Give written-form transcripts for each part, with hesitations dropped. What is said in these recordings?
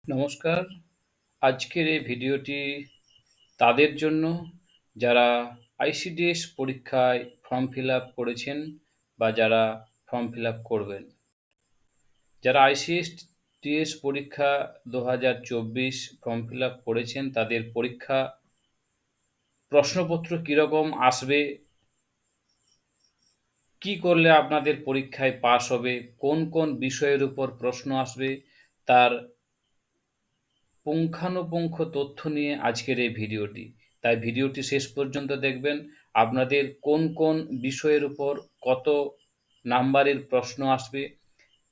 নমস্কার। আজকের এই ভিডিওটি তাদের জন্য যারা আইসিডিএস পরীক্ষায় ফর্ম ফিল আপ করেছেন বা যারা ফর্ম ফিল আপ করবেন। যারা আইসিডিএস পরীক্ষা 2024 ফর্ম ফিল আপ করেছেন তাদের পরীক্ষা প্রশ্নপত্র কীরকম আসবে, কি করলে আপনাদের পরীক্ষায় পাস হবে, কোন কোন বিষয়ের উপর প্রশ্ন আসবে, তার পুঙ্খানুপুঙ্খ তথ্য নিয়ে আজকের এই ভিডিওটি। তাই ভিডিওটি শেষ পর্যন্ত দেখবেন। আপনাদের কোন কোন বিষয়ের উপর কত নাম্বারের প্রশ্ন আসবে,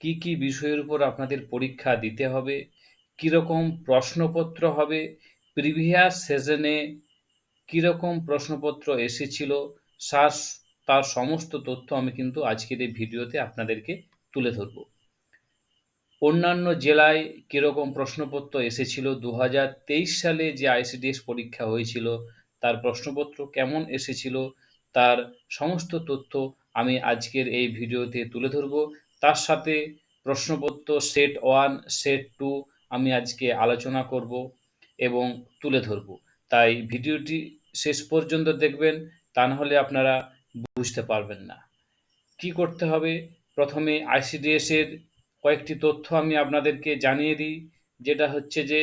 কি কি বিষয়ের উপর আপনাদের পরীক্ষা দিতে হবে, কীরকম প্রশ্নপত্র হবে, প্রিভিয়াস সেশনে কীরকম প্রশ্নপত্র এসেছিল, সাস তার সমস্ত তথ্য আমি কিন্তু আজকের এই ভিডিওতে আপনাদেরকে তুলে ধরব। অন্যান্য জেলায় কীরকম প্রশ্নপত্র এসেছিল, 2023 সালে যে আইসিডিএস পরীক্ষা হয়েছিল তার প্রশ্নপত্র কেমন এসেছিল, তার সমস্ত তথ্য আমি আজকের এই ভিডিওতে তুলে ধরব। তার সাথে প্রশ্নপত্র সেট 1, সেট 2 আমি আজকে আলোচনা করব এবং তুলে ধরব। তাই ভিডিওটি শেষ পর্যন্ত দেখবেন, তা নাহলে আপনারা বুঝতে পারবেন না। কি করতে হবে? প্রথমে আইসিডিএস এর কয়েকটি তথ্য আমি আপনাদেরকে জানিয়ে দিই, যেটা হচ্ছে যে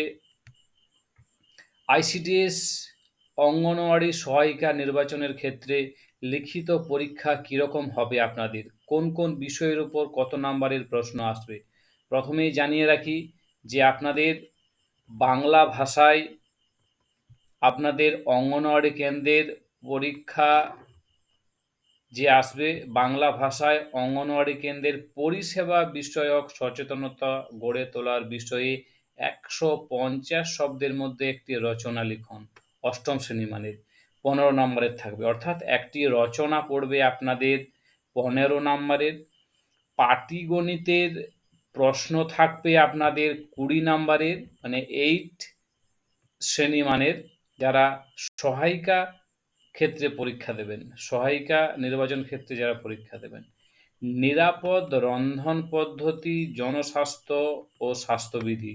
আইসিডিএস অঙ্গনওয়াড়ি সহায়িকা নির্বাচনের ক্ষেত্রে লিখিত পরীক্ষা কীরকম হবে আপনাদের, কোন কোন বিষয়ের উপর কত নাম্বারের প্রশ্ন আসবে। প্রথমেই জানিয়ে রাখি যে আপনাদের বাংলা ভাষায় আপনাদের অঙ্গনওয়াড়ি কেন্দ্রের পরীক্ষা যে আসবে, বাংলা ভাষায় অঙ্গনওয়াড়ি কেন্দ্রের পরিষেবা বিষয়ক সচেতনতা গড়ে তোলার বিষয়ে 150 শব্দের মধ্যে একটি রচনা লিখন। অষ্টম শ্রেণী মানের 15 নম্বরের থাকবে, অর্থাৎ একটি রচনা পড়বে আপনাদের 15 নম্বরের। পাটিগণিতের প্রশ্ন থাকবে আপনাদের 20 নম্বরের, মানে 8 শ্রেণী মানের যারা সহায়িকা ক্ষেত্রে পরীক্ষা দেবেন, সহায়িকা নির্বাচন ক্ষেত্রে যারা পরীক্ষা দেবেন। নিরাপদ রন্ধন পদ্ধতি, জনস্বাস্থ্য ও স্বাস্থ্যবিধি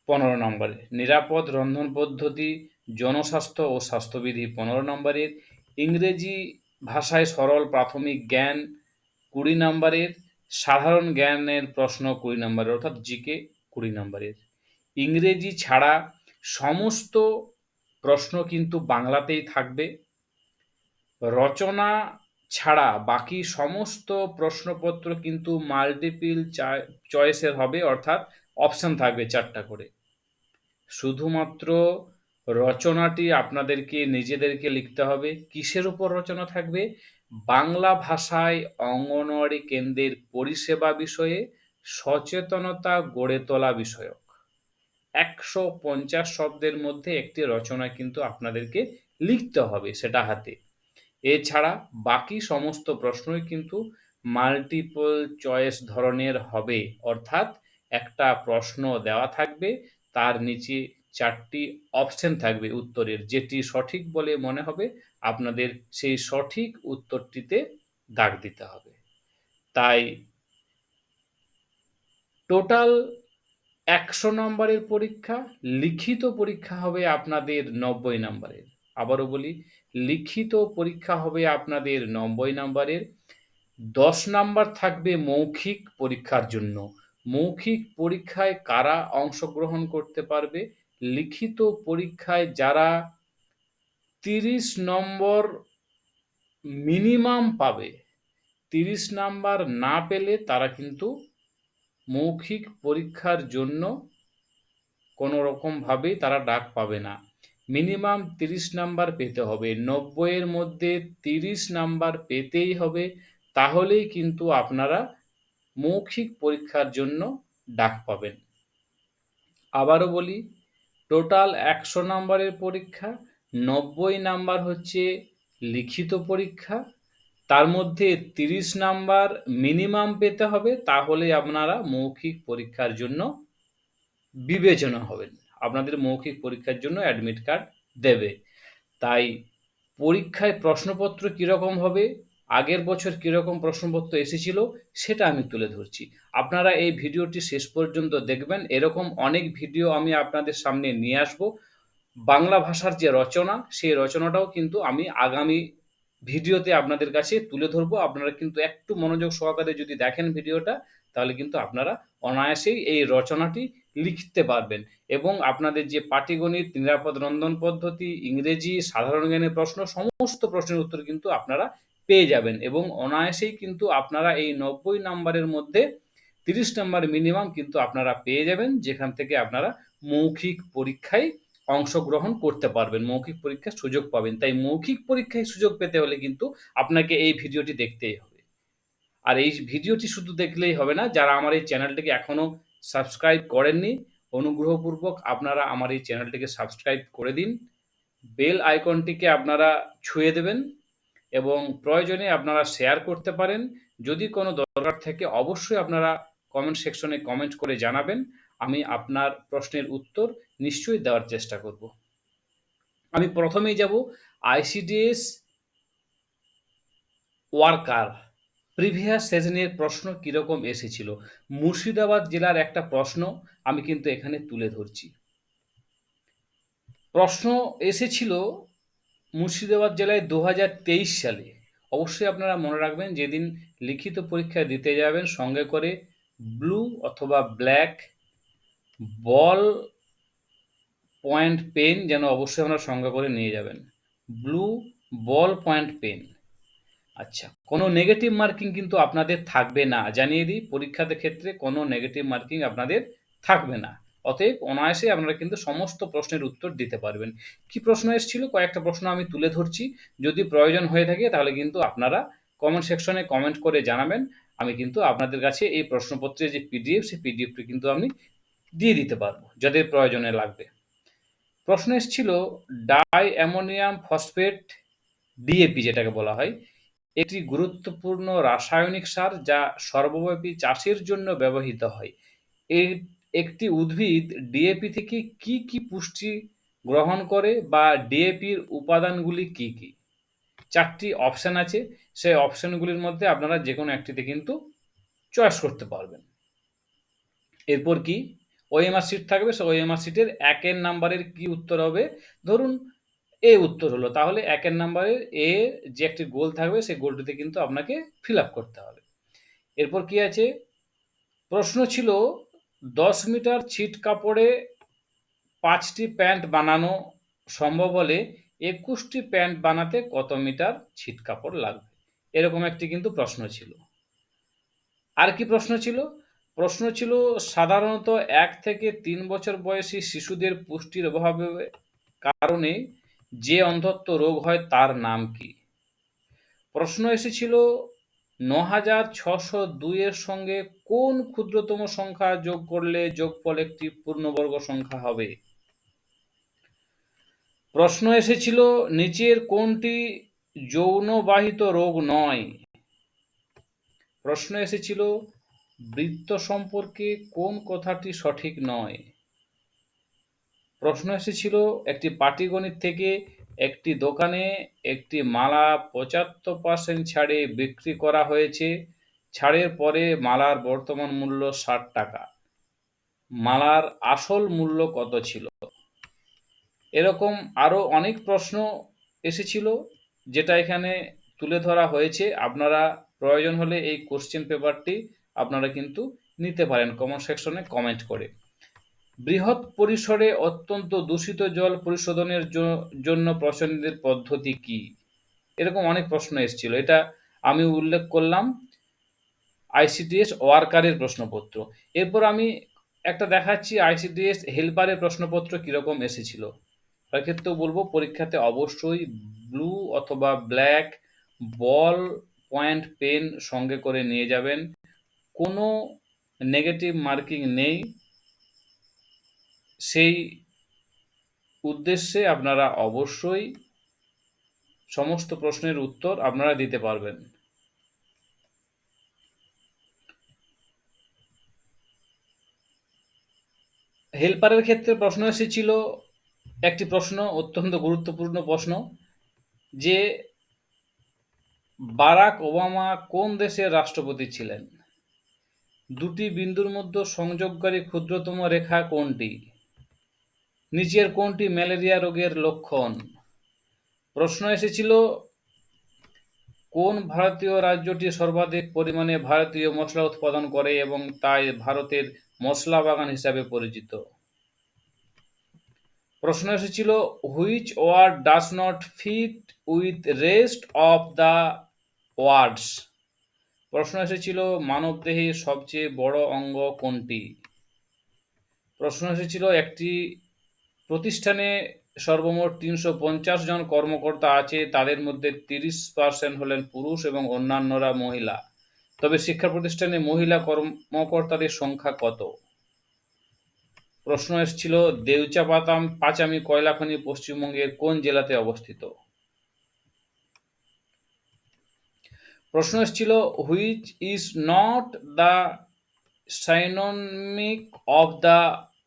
15 নম্বরের। নিরাপদ রন্ধন পদ্ধতি, জনস্বাস্থ্য ও স্বাস্থ্যবিধি 15 নম্বরের। ইংরেজি ভাষায় সরল প্রাথমিক জ্ঞান 20 নম্বরের। সাধারণ জ্ঞানের প্রশ্ন 20 নম্বরের, অর্থাৎ জিকে 20 নম্বরের। ইংরেজি ছাড়া সমস্ত প্রশ্ন কিন্তু বাংলাতেই থাকবে। রচনা ছাড়া বাকি সমস্ত প্রশ্নপত্র কিন্তু মাল্টিপল চয়েসের হবে, অর্থাৎ অপশন থাকবে 4টা করে। শুধুমাত্র রচনাটি আপনাদেরকে নিজেদেরকে লিখতে হবে। কিসের উপর রচনা থাকবে? বাংলা ভাষায় অঙ্গনওয়াড়ি কেন্দ্রের পরিষেবা বিষয়ে সচেতনতা গড়ে তোলা বিষয়ক 150 শব্দের মধ্যে একটি রচনা কিন্তু আপনাদেরকে লিখতে হবে, সেটা হাতে। এছাড়া বাকি সমস্ত প্রশ্নই কিন্তু মাল্টিপল চয়েস ধরনের হবে, অর্থাৎ একটা প্রশ্ন দেওয়া থাকবে, তার নিচে 4টি অপশন থাকবে উত্তরের, যেটি সঠিক বলে মনে হবে আপনাদের সেই সঠিক উত্তরটিতে দাগ দিতে হবে। তাই টোটাল 100 নম্বরের পরীক্ষা, লিখিত পরীক্ষা হবে আপনাদের 90 নম্বরের। আবারও বলি, লিখিত পরীক্ষা হবে আপনাদের 90 নম্বরের। 10 নাম্বার থাকবে মৌখিক পরীক্ষার জন্য। মৌখিক পরীক্ষায় কারা অংশগ্রহণ করতে পারবে? লিখিত পরীক্ষায় যারা 30 নম্বর মিনিমাম পাবে, 30 নাম্বার না পেলে তারা কিন্তু মৌখিক পরীক্ষার জন্য কোনো রকমভাবেই তারা ডাক পাবে না। মিনিমাম 30 নাম্বার পেতে হবে, 90 এর মধ্যে 30 নাম্বার পেতেই হবে, তাহলেই কিন্তু আপনারা মৌখিক পরীক্ষার জন্য ডাক পাবেন। আবারও বলি, টোটাল 100 নাম্বারের পরীক্ষা, 90 নাম্বার হচ্ছে লিখিত পরীক্ষা, তার মধ্যে 30 নাম্বার মিনিমাম পেতে হবে, তাহলে আপনারা মৌখিক পরীক্ষার জন্য বিবেচনা হবেন, আপনাদের মৌখিক পরীক্ষার জন্য অ্যাডমিট কার্ড দেবে। তাই পরীক্ষায় প্রশ্নপত্র কীরকম হবে আগের বছর কীরকম প্রশ্নপত্র এসেছিল সেটা আমি তুলে ধরছি। আপনারা এই ভিডিওটি শেষ পর্যন্ত দেখবেন। এরকম অনেক ভিডিও আমি আপনাদের সামনে নিয়ে আসবো। বাংলা ভাষার যে রচনা, সেই রচনাটাও কিন্তু আমি আগামী ভিডিওতে আপনাদের কাছে তুলে ধরবো। আপনারা কিন্তু একটু মনোযোগ সহকারে যদি দেখেন ভিডিওটা, তাহলে কিন্তু আপনারা অনায়াসেই এই রচনাটি লিখতে পারবেন এবং আপনাদের যে পাটিগণিত, নিরাপদ রন্ধন পদ্ধতি, ইংরেজি, সাধারণ জ্ঞানের প্রশ্ন, সমস্ত প্রশ্নের উত্তর কিন্তু আপনারা পেয়ে যাবেন এবং অনায়াসেই কিন্তু আপনারা এই ৯০ নাম্বারের মধ্যে ৩০ নাম্বার মিনিমাম কিন্তু আপনারা পেয়ে যাবেন, যেখান থেকে আপনারা মৌখিক পরীক্ষায় অংশগ্রহণ করতে পারবেন। মৌখিক পরীক্ষার সুযোগ পাবেন। তাই মৌখিক পরীক্ষায় সুযোগ পেতে হলে কিন্তু আপনাকে এই ভিডিওটি দেখতেই হবে। আর এই ভিডিওটি শুধু দেখলেই হবে না, যারা আমার এই চ্যানেলটিকে এখনো সাবস্ক্রাইব করেননি, অনুগ্রহপূর্বক আপনারা আমার এই চ্যানেলটিকে সাবস্ক্রাইব করে দিন। বেল আইকনটিকে আপনারা ছুঁয়ে দেবেন এবং প্রয়োজনে আপনারা শেয়ার করতে পারেন। যদি কোনো দরকার থাকে অবশ্যই আপনারা কমেন্ট সেকশনে কমেন্ট করে জানাবেন। আমি আপনার প্রশ্নের উত্তর নিশ্চয়ই দেওয়ার চেষ্টা করব। আমি প্রথমেই যাব আইসিডিএস ওয়ার্কার প্রিভিয়াস সেশনের প্রশ্ন কীরকম এসেছিল। মুর্শিদাবাদ জেলার একটা প্রশ্ন আমি কিন্তু এখানে তুলে ধরছি। প্রশ্ন এসেছিল মুর্শিদাবাদ জেলায় ২০২৩ সালে। অবশ্যই আপনারা মনে রাখবেন, যেদিন লিখিত পরীক্ষা দিতে যাবেন সঙ্গে করে ব্লু অথবা ব্ল্যাক বল পয়েন্ট পেন যেন অবশ্যই আপনারা সঙ্গে করে নিয়ে যাবেন। Blue ball point pen. আচ্ছা, কোনো নেগেটিভ মার্কিং কিন্তু আপনাদের থাকবে না। জানিয়ে দিই, পরীক্ষাতে ক্ষেত্রে কোনো নেগেটিভ মার্কিং আপনাদের থাকবে না। অতএব অনায়াসে আপনারা কিন্তু সমস্ত প্রশ্নের উত্তর দিতে পারবেন। কি প্রশ্ন এসেছিল? কয়েকটা প্রশ্ন আমি তুলে ধরছি। যদি প্রয়োজন হয়ে থাকে তাহলে কিন্তু আপনারা কমেন্ট সেকশনে কমেন্ট করে জানাবেন। আমি কিন্তু আপনাদের কাছে এই প্রশ্নপত্রের যে পিডিএফ, সেই পিডিএফটি কিন্তু আমি দিয়ে দিতে পারবো, যাদের প্রয়োজনে লাগবে। প্রশ্ন এসেছিল ডাই অ্যামোনিয়াম ফসফেট, ডিএপি যেটাকে বলা হয়, একটি গুরুত্বপূর্ণ রাসায়নিক সার যা সর্বব্যাপী চাষের জন্য ব্যবহৃত হয়। এর একটি উদ্ভিদ ডিএপি থেকে কি কি পুষ্টি গ্রহণ করে বা ডিএপির উপাদানগুলি কি কি? ৪টি অপশন আছে। সেই অপশনগুলির মধ্যে আপনারা যেকোনো একটিতে কিন্তু চয়েস করতে পারবেন। এরপর কি ওএমআর শিট থাকবে, সেই ওএমআর শিটের ১ এর নাম্বারের কি উত্তর হবে? ধরুন এ উত্তর হলো, তাহলে ১ এর নাম্বারের এ যে একটি গোল থাকবে সেই গোলটিতে কিন্তু আপনাকে ফিল আপ করতে হবে। এরপর কি আছে? প্রশ্ন ছিল ১০ মিটার ছিট কাপড়ে ৫টি প্যান্ট বানানো সম্ভব হলে ২১টি প্যান্ট বানাতে কত মিটার ছিট কাপড় লাগবে? এরকম একটি কিন্তু প্রশ্ন ছিল। আর কি প্রশ্ন ছিল? প্রশ্ন ছিল সাধারণত ১ থেকে ৩ বছর বয়সী শিশুদের পুষ্টির অভাবের কারণে যে অন্ধত্ব রোগ হয় তার নাম কি? প্রশ্ন এসেছিল ৯৬০২ এর সঙ্গে কোন ক্ষুদ্রতম সংখ্যা যোগ করলে যোগফল একটি পূর্ণবর্গ সংখ্যা হবে? প্রশ্ন এসেছিল নিচের কোনটি যৌনবাহিত রোগ নয়? প্রশ্ন এসেছিল বৃত্ত সম্পর্কে কোন কথাটি সঠিক নয়? প্রশ্ন এসেছিল একটি পাটিগণিত থেকে একটি দোকানে একটি মালা ৭৫% ছাড়ে বিক্রি করা হয়েছে। ছাড়ের পরে মালার বর্তমান মূল্য ৬০ টাকা। মালার আসল মূল্য কত ছিল? এরকম আরও অনেক প্রশ্ন এসেছিল, যেটা এখানে তুলে ধরা হয়েছে। আপনারা প্রয়োজন হলে এই কোশ্চেন পেপারটি আপনারা কিন্তু নিতে পারেন কমেন্ট সেকশনে কমেন্ট করে। বৃহৎ পরিসরে অত্যন্ত দূষিত জল পরিশোধনের জন্য প্রচলিত পদ্ধতি কি? এরকম অনেক প্রশ্ন এসেছিল। এটা আমি উল্লেখ করলাম আইসিডিএস ওয়ার্কারের প্রশ্নপত্র। এরপর আমি একটা দেখাচ্ছি আইসিডিএস হেল্পারের প্রশ্নপত্র কীরকম এসেছিল। তার ক্ষেত্রেও বলবো পরীক্ষাতে অবশ্যই ব্লু অথবা ব্ল্যাক বল পয়েন্ট পেন সঙ্গে করে নিয়ে যাবেন। কোনো নেগেটিভ মার্কিং নেই। সেই উদ্দেশ্যে আপনারা অবশ্যই সমস্ত প্রশ্নের উত্তর আপনারা দিতে পারবেন। হেল্পারের ক্ষেত্রে প্রশ্ন এসেছিল একটি প্রশ্ন, অত্যন্ত গুরুত্বপূর্ণ প্রশ্ন, যে বারাক ওবামা কোন দেশের রাষ্ট্রপতি ছিলেন? দুটি বিন্দুর মধ্যে সংযোগকারী ক্ষুদ্রতম রেখা কোনটি? নিচের কোনটি ম্যালেরিয়া রোগের লক্ষণ? প্রশ্ন এসেছিল কোন ভারতীয় রাজ্যটি সর্বাধিক পরিমাণে ভারতীয় মশলা উৎপাদন করে এবং তাই ভারতের মশলা বাগান হিসাবে পরিচিত? প্রশ্ন এসেছিল which word does not fit with rest of the words? প্রশ্ন এসেছিল মানবদেহের সবচেয়ে বড় অঙ্গ কোনটি? প্রশ্ন এসেছিল একটি প্রতিষ্ঠানে সর্বমোট ৩৫০ জন কর্মকর্তা আছে, তাদের মধ্যে ৩০% হলেন পুরুষ এবং অন্যান্যরা মহিলা, তবে শিক্ষা প্রতিষ্ঠানে মহিলা কর্মকর্তাদের সংখ্যা কত? প্রশ্ন এসেছিল পাচামি কয়লা খনি পশ্চিমবঙ্গের কোন জেলাতে অবস্থিত? প্রশ্ন এসেছিল which is not the synonym of the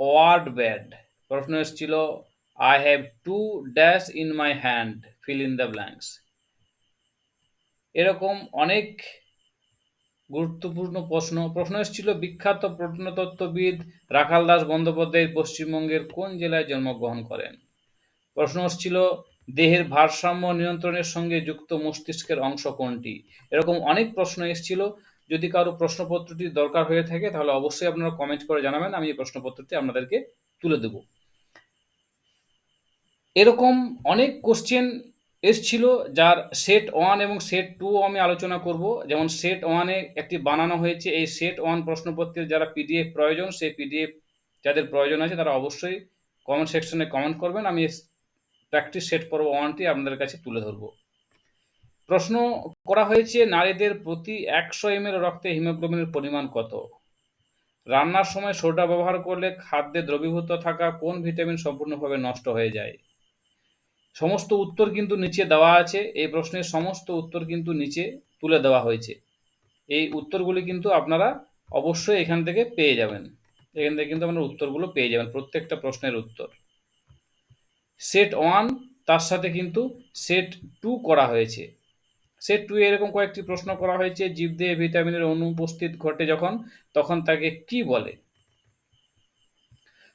word bad? প্রশ্ন এসেছিল I have to dash in my hand, fill in the blanks. এরকম অনেক গুরুত্বপূর্ণ প্রশ্ন এসেছিল বিখ্যাত প্রত্নতত্ত্ববিদ রাখাল দাস বন্দ্যোপাধ্যায় পশ্চিমবঙ্গের কোন জেলায় জন্মগ্রহণ করেন? প্রশ্ন এসেছিল দেহের ভারসাম্য নিয়ন্ত্রণের সঙ্গে যুক্ত মস্তিষ্কের অংশ কোনটি? এরকম অনেক প্রশ্ন এসেছিল। যদি কারো প্রশ্নপত্রটি দরকার হয়ে থাকে তাহলে অবশ্যই আপনারা কমেন্ট করে জানাবেন, আমি এই প্রশ্নপত্রটি আপনাদেরকে তুলে দেব। এরকম অনেক কোশ্চেন এসছিল যার সেট 1 এবং সেট 2 আমি আলোচনা করব। যেমন সেট 1-এ একটি বানানো হয়েছে। এই সেট 1 প্রশ্নপত্রের যারা পিডিএফ প্রয়োজন, সেই পিডিএফ যাদের প্রয়োজন আছে তারা অবশ্যই কমেন্ট সেকশনে কমেন্ট করবেন। আমি প্র্যাকটিস সেট পর্ব 1টি আপনাদের কাছে তুলে ধরব। প্রশ্ন করা হয়েছে নারীদের প্রতি 100 ml রক্তে হিমোগ্লোবিনের পরিমাণ কত? রান্নার সময় সোডা ব্যবহার করলে খাদ্যে দ্রবীভূত থাকা কোন ভিটামিন সম্পূর্ণভাবে নষ্ট হয়ে যায়? সমস্ত উত্তর কিন্তু নিচে দেওয়া আছে। এই প্রশ্নের সমস্ত উত্তর কিন্তু নিচে তুলে দেওয়া হয়েছে। এই উত্তরগুলি কিন্তু আপনারা অবশ্যই এখান থেকে পেয়ে যাবেন। এখান থেকে কিন্তু আপনারা উত্তরগুলো পেয়ে যাবেন, প্রত্যেকটা প্রশ্নের উত্তর। সেট 1 তার সাথে কিন্তু সেট 2 করা হয়েছে। সেট 2 এরকম কয়েকটি প্রশ্ন করা হয়েছে। জীবদেহে ভিটামিনের অনুপস্থিত ঘটে যখন, তখন তাকে কি বলে?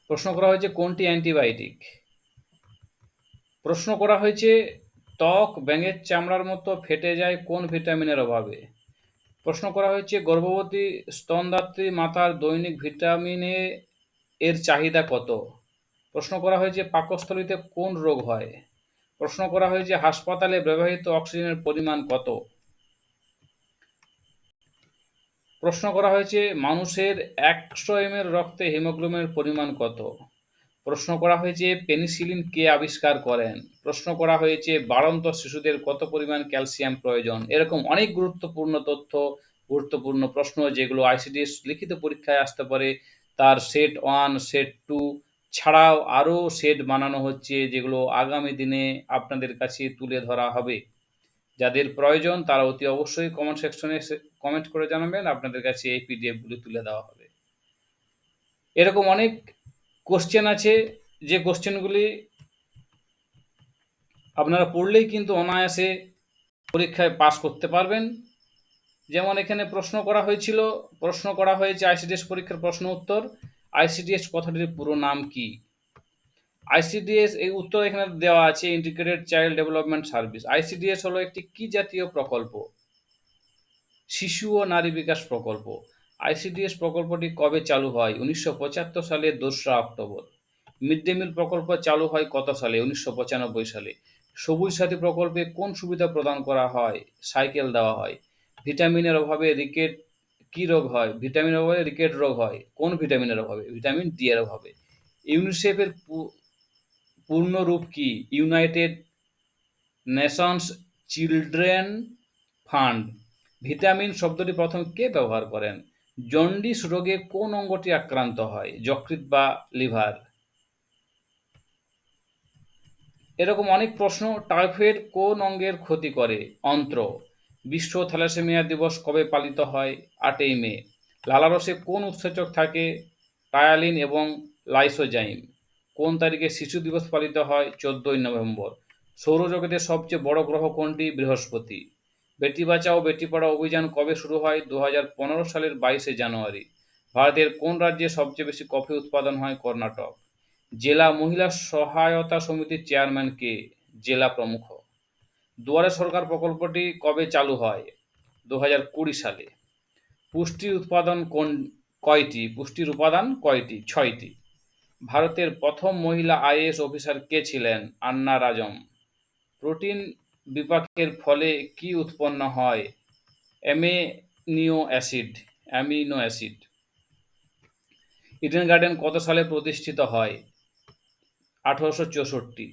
প্রশ্ন করা হয়েছে কোনটি অ্যান্টিবায়োটিক? প্রশ্ন করা হয়েছে ত্বক ব্যাঙের চামড়ার মতো ফেটে যায় কোন ভিটামিনের অভাবে? প্রশ্ন করা হয়েছে গর্ভবতী স্তনদাত্রী মাতার দৈনিক ভিটামিনে এর চাহিদা কত? প্রশ্ন করা হয়েছে পাকস্থলীতে কোন রোগ হয়? প্রশ্ন করা হয়েছে হাসপাতালে ব্যবহৃত অক্সিজেনের পরিমাণ কত? প্রশ্ন করা হয়েছে মানুষের 100 ml রক্তে হিমোগ্লোবিনের পরিমাণ কত? প্রশ্ন করা হয়েছে পেনিসিলিন কে আবিষ্কার করেন? প্রশ্ন করা হয়েছে বাড়ন্ত শিশুদের কত পরিমাণ ক্যালসিয়াম প্রয়োজন? এরকম অনেক গুরুত্বপূর্ণ তথ্য, গুরুত্বপূর্ণ প্রশ্ন যেগুলো আইসিডিএস লিখিত পরীক্ষায় আসতে পারে, তার সেট 1, সেট 2 ছাড়াও আরও সেট বানানো হচ্ছে, যেগুলো আগামী দিনে আপনাদের কাছে তুলে ধরা হবে। যাদের প্রয়োজন তারা অতি অবশ্যই কমেন্ট সেকশনে কমেন্ট করে জানাবেন, আপনাদের কাছে এই পিডিএফগুলি তুলে দেওয়া হবে। এরকম অনেক কোশ্চেন আছে, যে কোশ্চেনগুলি আপনারা পড়লেই কিন্তু অনায়াসে পরীক্ষায় পাস করতে পারবেন। যেমন এখানে প্রশ্ন করা হয়েছে আইসিডিএস পরীক্ষার প্রশ্ন উত্তর। আইসিডিএস কথাটির পুরো নাম কি? আইসিডিএস এই উত্তর এখানে দেওয়া আছে integrated child development service. ICDS হলো একটি কি জাতীয় প্রকল্প? শিশু ও নারী বিকাশ প্রকল্প। আইসিডিএস প্রকল্পটি কবে চালু হয়? 1975 সালের 2রা অক্টোবর। মিড ডে মিল প্রকল্প চালু হয় কত সালে? 1995 সালে। সবুজ সাথী প্রকল্পে কোন সুবিধা প্রদান করা হয়? সাইকেল দেওয়া হয়। ভিটামিনের অভাবে রিকেট কি রোগ হয়? ভিটামিনের অভাবে রিকেট রোগ হয়। কোন ভিটামিনের অভাবে? ভিটামিন ডি এর অভাবে। ইউনিসেফের পূর্ণ রূপ কি? United Nations children fund. Vitamin শব্দটি প্রথম কে ব্যবহার করেন? জন্ডিস রোগে কোন অঙ্গটি আক্রান্ত হয়? যকৃৎ বা লিভার? এরকম অনেক প্রশ্ন। টাইফয়েড কোন অঙ্গের ক্ষতি করে? অন্ত্র। বিশ্ব থ্যালাসেমিয়া দিবস কবে পালিত হয়? 8ই মে। লালারসে কোন উৎসেচক থাকে? টায়ালিন এবং লাইসোজাইম। কোন তারিখে শিশু দিবস পালিত হয়? 14ই নভেম্বর। সৌরজগতের সবচেয়ে বড় গ্রহ কোনটি? বৃহস্পতি। বেটি বাঁচাও বেটি পড়াও অভিযান কবে শুরু হয়? 2015 সালের 22শে জানুয়ারি। ভারতের কোন রাজ্যে সবচেয়ে বেশি কফি উৎপাদন হয়? কর্ণাটক। জেলা মহিলা সহায়তা সমিতির চেয়ারম্যান কে? জেলা প্রমুখ। দুয়ারে সরকার প্রকল্পটি কবে চালু হয়? 2020 সালে। পুষ্টির উৎপাদন কয়টি? পুষ্টির উপাদান কয়টি? 6টি। ভারতের প্রথম মহিলা আইএএস অফিসার কে ছিলেন? আন্না রাজম। প্রোটিন বিপাকের ফলে কি উৎপন্ন হয়? Amino acid. ইডেন গার্ডেন কত সালে প্রতিষ্ঠিত হয়? 1864।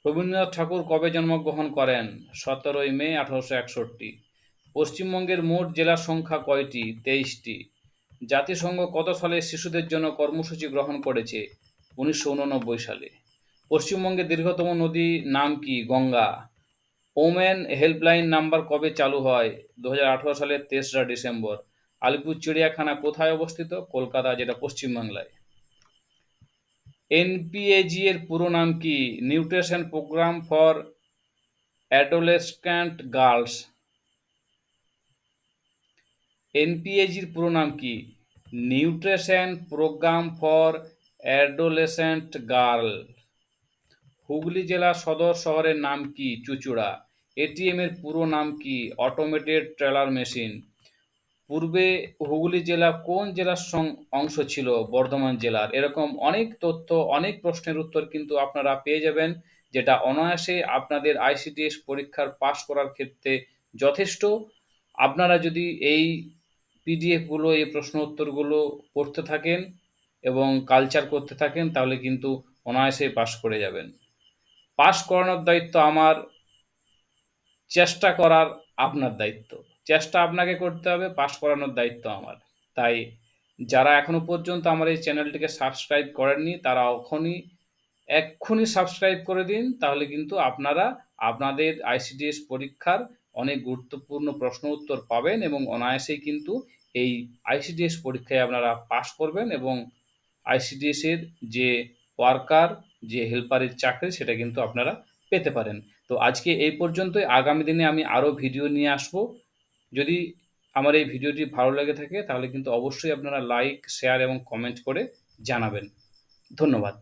রবীন্দ্রনাথ ঠাকুর কবে জন্মগ্রহণ করেন? 17ই মে 1861। পশ্চিমবঙ্গের মোট জেলার সংখ্যা কয়টি? 23টি। জাতিসংঘ কত সালে শিশুদের জন্য কর্মসূচি গ্রহণ করেছে? 1989 সালে। পশ্চিমবঙ্গের দীর্ঘতম নদীর নাম কি? গঙ্গা। ওমেন হেল্পলাইন নাম্বার কবে চালু হয়? 2018 সালের 3রা ডিসেম্বর। আলিপুর চিড়িয়াখানা কোথায় অবস্থিত? কলকাতা, যেটা পশ্চিমবাংলায়। এনপিএজি এর পুরো নাম কি? Nutrition programme for adolescent girls. এনপিএজির পুরো নাম কি? Nutrition programme for adolescent girl. Hooghly জেলা সদর শহরের নাম কি? চুঁচুড়া। এটিএম এর পুরো নাম কি? Automated teller machine. পূর্বে হুগলি জেলা কোন জেলার অংশ ছিল? বর্ধমান জেলার। এরকম অনেক তথ্য, অনেক প্রশ্নের উত্তর কিন্তু আপনারা পেয়ে যাবেন, যেটা অনায়াসে আপনাদের আইসিডিএস পরীক্ষার পাস করার ক্ষেত্রে যথেষ্ট। আপনারা যদি এই পিডিএফগুলো, এই প্রশ্ন উত্তরগুলো পড়তে থাকেন এবং কালচার করতে থাকেন, তাহলে কিন্তু অনায়াসে পাস করে যাবেন। পাস করানোর দায়িত্ব আমার, চেষ্টা করার আপনার দায়িত্ব। চেষ্টা আপনাকে করতে হবে, পাস করানোর দায়িত্ব আমার। তাই যারা এখনো পর্যন্ত আমার এই চ্যানেলটিকে সাবস্ক্রাইব করেননি, তারা এক্ষুনি সাবস্ক্রাইব করে দিন। তাহলে কিন্তু আপনারা আপনাদের আইসিডিএস পরীক্ষার অনেক গুরুত্বপূর্ণ প্রশ্ন উত্তর পাবেন এবং অনায়াসেই কিন্তু এই আইসিডিএস পরীক্ষায় আপনারা পাস করবেন এবং আইসিডিএস এর যে ওয়ার্কার, যে হেল্পারের চাকরি, সেটা কিন্তু আপনারা পেতে পারেন। তো আজকে এই পর্যন্তই। আগামী দিনে আমি আরও ভিডিও নিয়ে আসব। যদি আমার এই ভিডিওটি ভালো লেগে থাকে, তাহলে কিন্তু অবশ্যই আপনারা লাইক, শেয়ার এবং কমেন্ট করে জানাবেন। ধন্যবাদ।